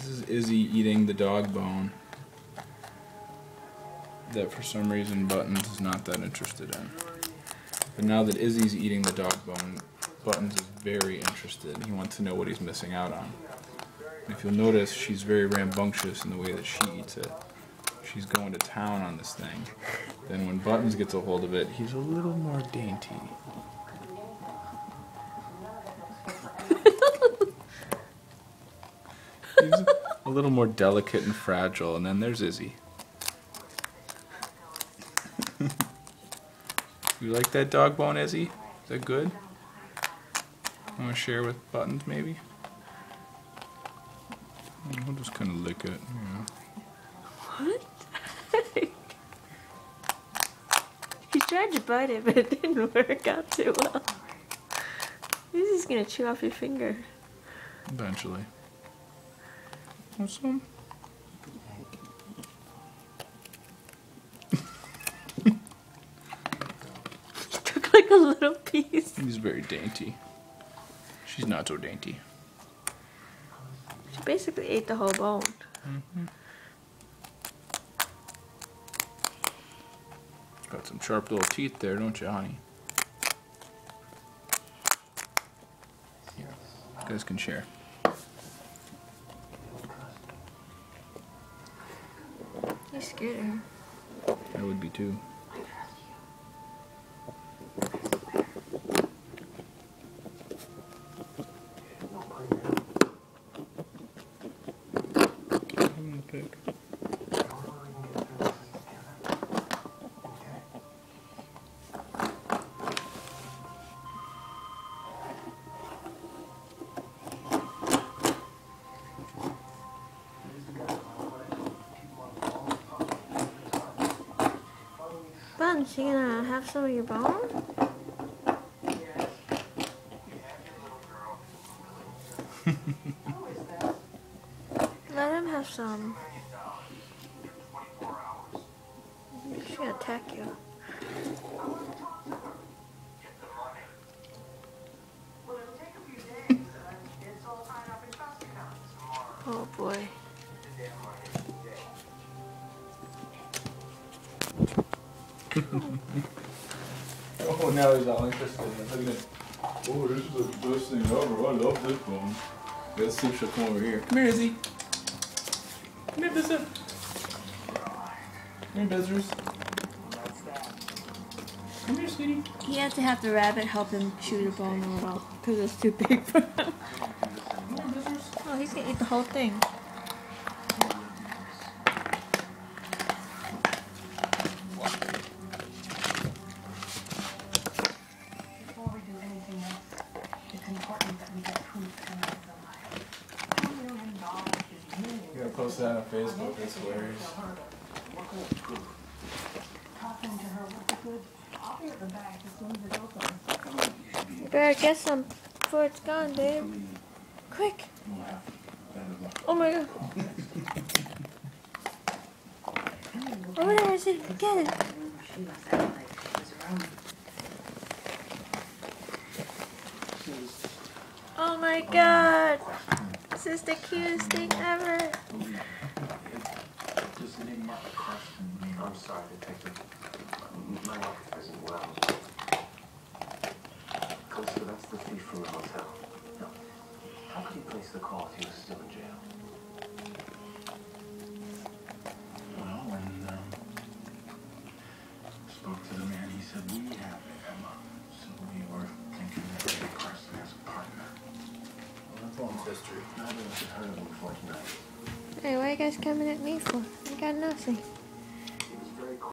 This is Izzy eating the dog bone that for some reason Buttons is not that interested in. But now that Izzy's eating the dog bone, Buttons is very interested. He wants to know what he's missing out on. And if you'll notice, she's very rambunctious in the way that she eats it. She's going to town on this thing. Then when Buttons gets a hold of it, he's a little more dainty. He's a little more delicate and fragile, and then there's Izzy. You like that dog bone, Izzy? Is that good? Want to share with Buttons, maybe? We'll just kind of lick it. Yeah. What? He tried to bite it, but it didn't work out too well. Izzy's gonna chew off your finger. Eventually. Want some? Took like a little piece. He's very dainty. She's not so dainty. She basically ate the whole bone. Mm-hmm. Got some sharp little teeth there, don't you, honey? Here, you guys can share. You scared her. I would be too. Buns, you gonna have some of your bone? Let him have some. She's gonna attack you. Oh boy. Oh, now he's all interested. Look at it. Oh, this is the best thing ever. I love this bone. Let's see if she'll come over here. Come here, Izzy. Come here, Bizzer. Come here, Bizzers. Come here, sweetie. He had to have the rabbit help him chew the bone a little because it's too big for him. Come here, Bizzers. Oh, he's gonna eat the whole thing. You gotta post that on Facebook, that's hilarious. You better get some before it's gone, babe. Quick! Oh my god. Over there, is it? Get it! Oh my god! This is the cutest thing ever! I'm sorry, Detective. My wife isn't well. So that's the thief from the hotel. Now, how could he place the call if he was still in jail? Well, when spoke to the man, he said, we have Emma. So we were thinking that Jay Carson has a partner. Well, that's all history. Neither of us had heard of him before tonight. Hey, what are you guys coming at me for? I got nothing.